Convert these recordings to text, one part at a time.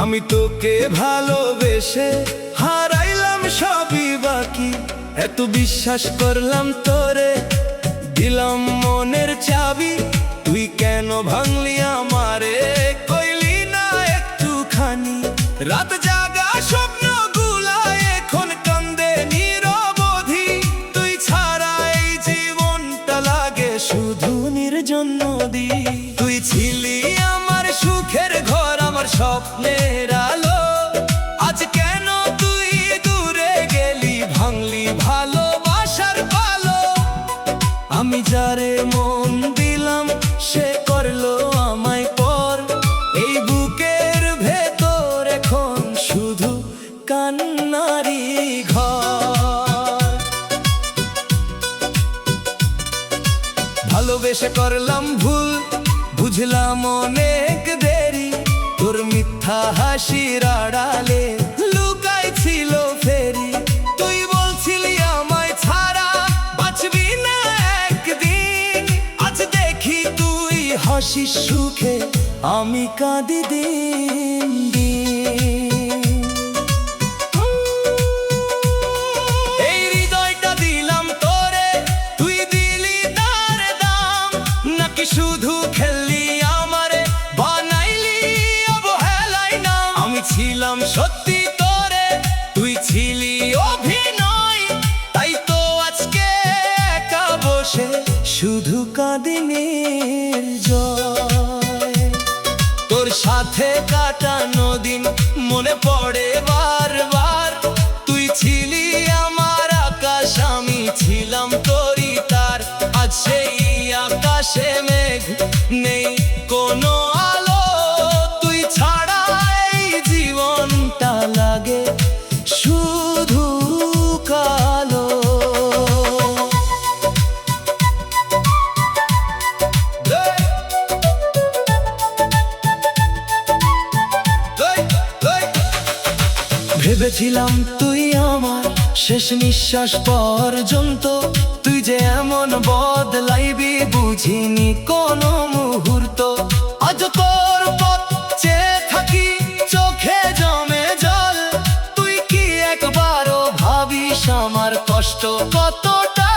আমি তোকে ভালোবেসে হারাইলাম সবই বাকি। এত বিশ্বাস করলাম তোরে, দিলাম মনের চাবি, তুই কেন ভাঙলি আমারে, কইলি না একটুখানি। রাত জাগা স্বপ্নগুলা এখন কান্দে নিরবধি, তুই ছাড়া এই জীবনটা লাগে শুধু নির্জন নদী। তুই ছিলি আমার সুখের ঘর, আমার স্বপ্নের আলো, আজ কেন তুই দূরে গেলি, ভাঙলি ভালোবাসার পালো। আমি যারে মন দিলাম সে করলো আমায় পর, এই বুকের ভেতর এখন শুধু কান্নারি ঘর। ভালোবেসে করলাম ভুল, বুঝলাম অনেক দেরি, তোর মিথ্যা হাসির আড়ালে লুকাই ছিল ফেরি। তুই বলছিলি আমায় ছাড়া বাঁচবি না একদিন, আজ দেখি তুই হাসিস সুখে, আমি কাঁদি দিন দিন। এই হৃদয়টা দিলাম তোরে, তুই দিলি তার দাম, নাকি শুধু খেললি আমারে, বানাইলি অবহেলাই না। আমি ছিলাম সত্যি তোরে, তুই ছিলি অভিনয়, তাই তো আজকে একা বসে শুধু কাঁদি নির্জয়। তোর সাথে কাটানো দিন মনে পড়ে বারবার, তুই ছিলি আমার আকাশ, আমি ছিলাম তোরই তার। আজ সেই আকাশে মেঘ নেই কোনো আলো, তুই ছাড়া এই জীবনটা লাগে শুধু কালো। ভেবেছিলাম তুই আমার শেষ নিঃশ্বাস পর্যন্ত, তুই যে এমন বদলাইবি বুঝিনি কোনো মুহূর্ত। আজ তোর পথ চেয়ে থাকি, চোখে জমে জল, তুই কি একবারও ভাবিস আমার কষ্ট কতটা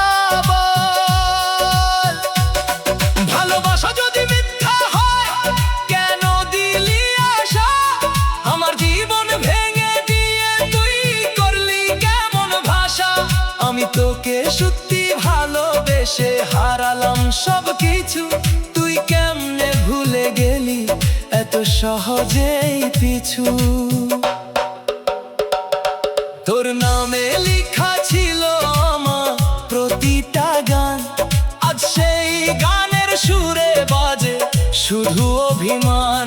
বল। ভালোবাসা যদি মিথ্যা হয় কেন দিলি আশা, আমার জীবন ভেঙে দিয়ে তুই করলি কেমন ভাষা। আমি তোকে সত্যি ভালোবেসে হারালাম সব কিছু, তুই কেমনে ভুলে গেলি এত সহজেই পিছু। তোর নামে লেখা ছিল আমার প্রতিটা গান, আজ সেই গানের সুরে বাজে শুধু অভিমান।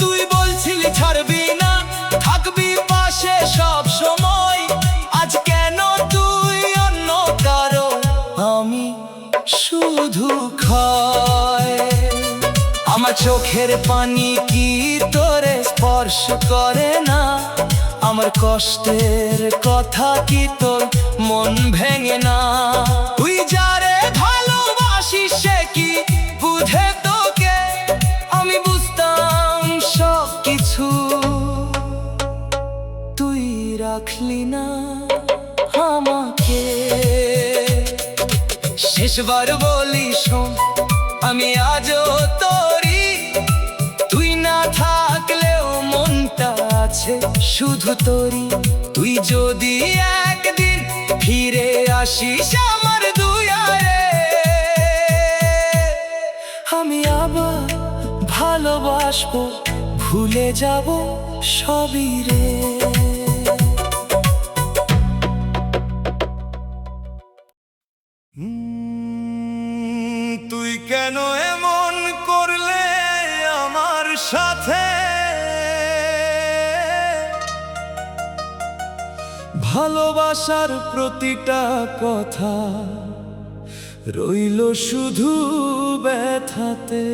তুই বলছিলি ছাড়বি না, থাকবি পাশে সব সময়, আজ কেন তুই অন্য কারো, আমি শুধু ক্ষয়। আমার চোখের পানি কি তোরে স্পর্শ করে না, আমার কষ্টের কথা কি তোর মন ভেঙে না। তুই যারে ভালোবাসিস সে কি বুঝে তোকে, আমি বুঝতাম সব কিছু, তুই রাখলি না আমাকে। শেষবার বলি শোন, আমি আজও তোরই, তুই না থাকলেও মনটা আছে শুধু তোরই। তুই যদি একদিন ফিরে আসিস আমার দুয়ারে, আমি আবার ভালোবাসবো, ভুলে যাব সবই রে। তুই কেন এমন করলে আমার সাথে, ভালোবাসার প্রতিটা কথা রইল শুধু ব্যথাতে।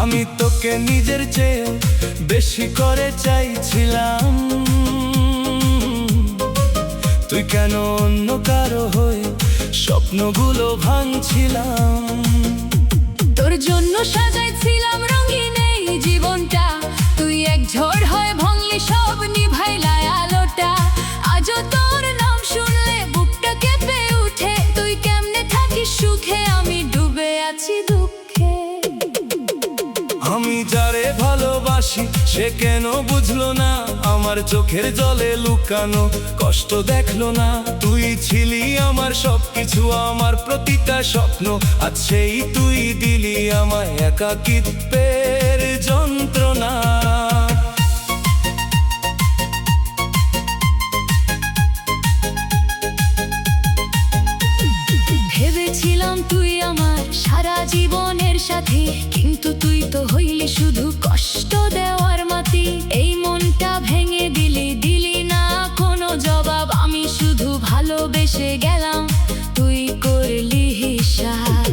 আমি তোকে তোকে নিজের চেয়ে বেশি করে চাইছিলাম। তুই কেন অন্য কারো হয়ে স্বপ্নগুলো ভাঙছিলাম? তোর জন্য সাজাইছিলাম রঙিন এই জীবনটা, তুই এক ঝড় হয়ে ভাঙলি সব, নিভাইলা আলোটা। আজও তোর নাম শুনলে বুকটা কেঁপে উঠে, তুই কেমনে থাকিস সুখে, আমি ডুবে আছি দুঃখে। আমি যারে ভালোবাসি সে কেন বুঝলো না, আমার চোখের জলে লুকানো কষ্ট দেখলো না। তুই ছিলি আমার সবকিছু, আমার প্রতিটা স্বপ্ন, আজ সেই তুই দিলি আমায় একাকিত্বের যন্ত্রণা। ভেবেছিলাম তুই আমার সারা জীবনের সাথী, কিন্তু তুই তো হইলি শুধু কষ্ট দেওয়ার মাটি। এই মনটা ভেঙে দিলি, দিলি না কোনো জবাব, আমি শুধু ভালোবেসে গেলাম, তুই করলি হিসাব।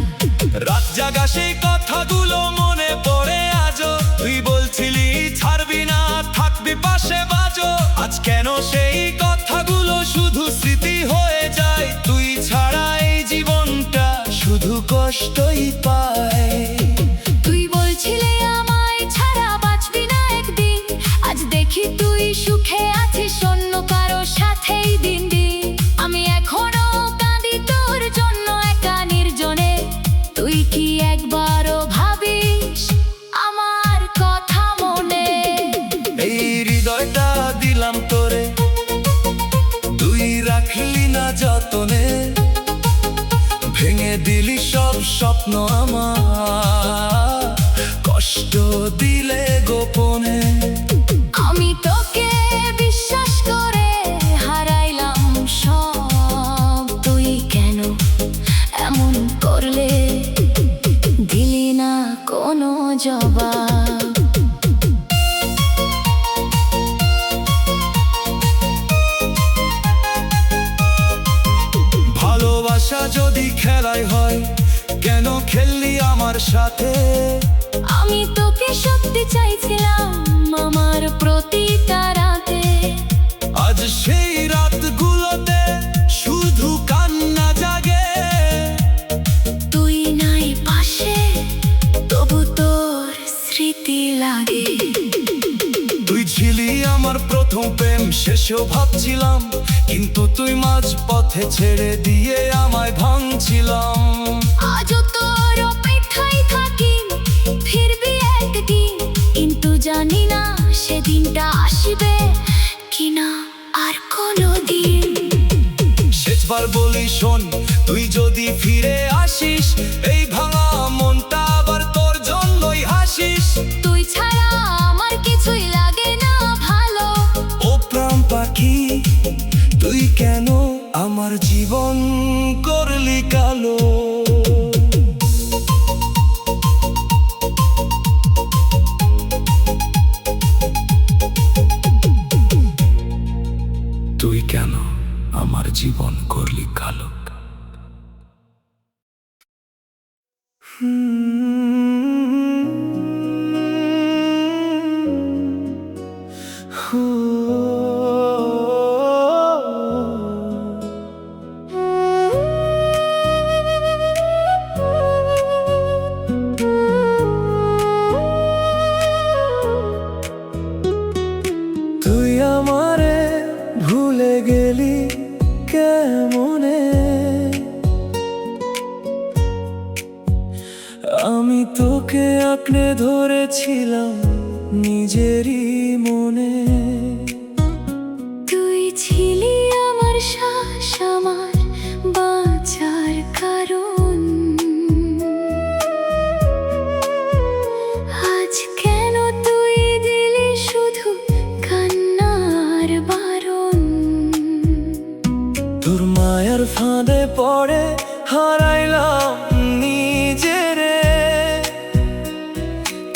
রাত জাগা সেই কথাগুলো মনে পড়ে আজও, তুই বলছিলি ছাড়বি না, থাকবি পাশে বাজো। আজ কেন সেই কথাগুলো শুধু স্মৃতি হয়ে যায়, তুই ছাড়া এই জীবনটা শুধু কষ্টই পায়। তুই বলছিলি আমায় ছাড়া বাঁচবি না একদিন, আজ দেখি তুই সুখে আছিস অন্য কারো সাথেই দিন দিন। আমি এখনো কাঁদি তোর জন্য একা নির্জনে, তুই কি একবারও ভাবিস আমার কথা মনে? এই হৃদয়টা দিলাম তোরে, তুই রাখলি না যতনে, ভেঙে দিলি সব স্বপ্ন আমার, কষ্ট দিলে গোপনে। আমি তোকে বিশ্বাস করে হারাইলাম সব, তুই কেন এমন করলে, দিলি না কোনো জবাব। ভালোবাসা যদি খেলাই হয়, কেন খেললি আমার সাথে? আমি তোকে সত্যি চাইছিলাম আমার প্রতিটা রাতে, আজ সেই রাতগুলোতে শুধু কান্না জাগে। তুই নাই পাশে তবু তোর স্মৃতি লাগে। তুই ছিলি আমার প্রথম প্রেম, শেষেও ভাবছিলাম, কিন্তু তুই মাঝ পথে ছেড়ে দিয়ে আমায় ভাঙছিলাম। আজও তোর অপেক্ষায় থাকি, ফিরবি একদিন, কিন্তু জানি না সেদিনটা আসবে কিনা আর কোনো দিন। শেষবার বলি শোন, তুই যদি ফিরে আসিস, এই ভাঙা মনটা আবার তোর জন্যই হাসিস। তুই ছাড়া আমার কিছুই লাগে না ভালো, ও প্রাণ পাখি, তুই কেন আমার জীবন করলি কালো? তুই কেন আমার জীবন করলি কালো? তুই আমারে ভুলে গেলি কেমনে, আমি তোকে আঁকড়ে ধরেছিলাম নিজেরই মনে। তুই ছিলি আমার শ্বাস, আমার বাঁচার কারণ। আজ কেন তুই দিলি শুধু কান্নার বারণ? তোর মায়ার ফাঁদে পড়ে হারাইলাম নিজেরে।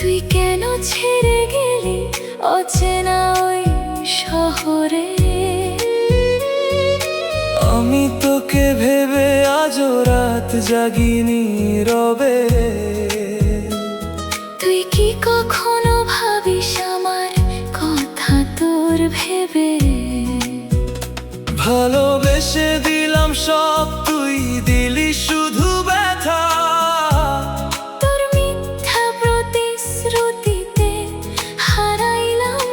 তুই কেন ছেড়ে গেলি অচেনা ওই শহরে? আমি তোকে ভেবে আজও রাত জাগিনি রবে। তুই কি কখন সব তুই দিলি শুধু ব্যথা। তোর মিথ্যা প্রতিশ্রুতিতে হারাইলাম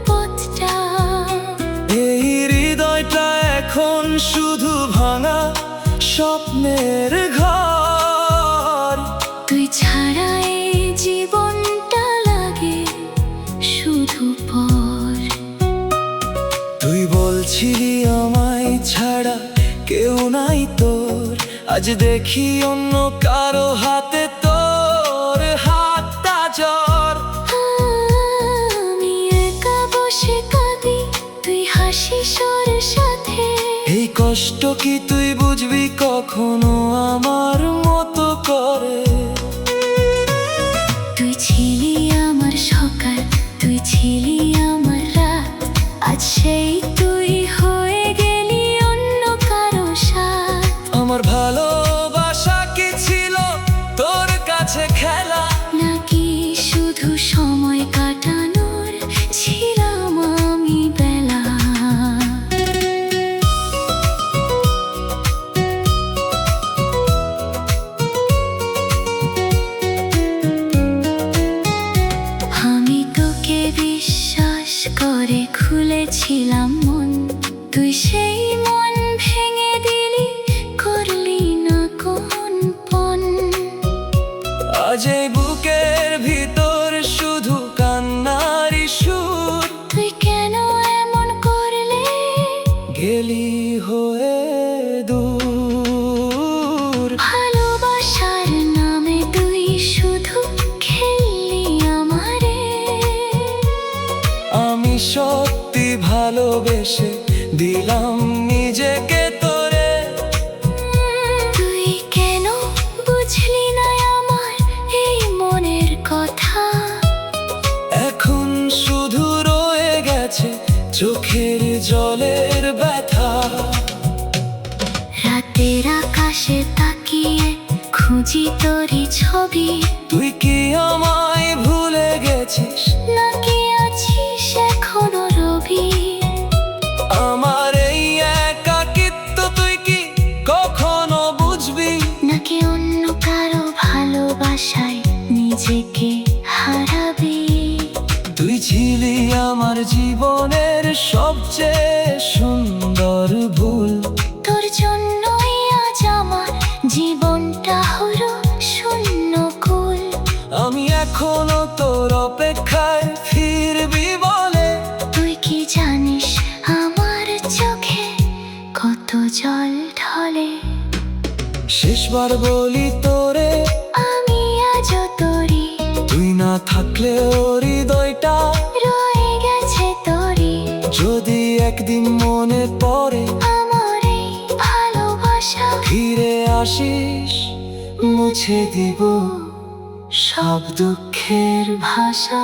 পথটা। এই হৃদয়টা এখন শুধু ভাঙা স্বপ্নের ঘর। তুই ছাড়া এই জীবনটা লাগে শুধু পর। তুই বলছিলি আমায় ছাড়া কেউ নাই তোর, আজ দেখি অন্য কারো হাতে তোর হাতটা জ্বর। আমি একা বসে কাঁদি, তুই হাসিস ওর সাথে। এই কষ্ট কি তুই বুঝবি কখনো আমার মতো করে? তুই ছিলি আমার সকাল, তুই ছিলি আমার রাত, আজ সেই তুই হয়ে গেলি অন্য কারো সাথ। আমার ভালোবাসা কি ছিল তোর কাছে খেলা? নাকি শুধু সময় কাটানোর ছিলাম আমি বেলা? আমি তোকে বিশ্বাস করে খুলেছিলাম মন, তুই সেই মন ভেঙে দিলি, করলি না কোন পণ। আজ এই বুকের ভিতর শুধু কান্নারি সুর। তুই কেন এমন করলে? গেলি হয়ে দূর। ভালোবাসার নামে তুই শুধু খেললি আমারে। আমি সত্যি ভালোবেসে দিলাম নিজেকে তোরে। তুই কেন বুঝলি না আমার এই মনের কথা? এখন শুধু রয়ে গেছে চোখের জলের ব্যথা। রাতের আকাশে তাকিয়ে খুঁজি তোরই ছবি, তুই কি আমায় ভুলে গেছিস? নাকি আছিস এখনো রবি? আমার এই একাকিত্ব তুই কি কখনো বুঝবি? নাকি অন্য কারো ভালোবাসায় নিজেকে হারাবি? তুই ছিলি আমার জীবনের সবচেয়ে সুন্দর ভুল। তোর জন্যই আজ আমার জীবনটা হলো শূন্য কুল। আমি এখনো তোর অপেক্ষায় ফিরবি বলে। তুই কি জানিস আমার চোখে কত জল ঢলে? শেষবার বলি তোরে, আমি আজও তোরই, তুই না থাকলে ওর হৃদয়টা রয়ে গেছে তোরই। যদি একদিন মনে পড়ে আমার এই ভালোবাসা, ফিরে আসিস, মুছে দিব সব দুঃখের ভাষা।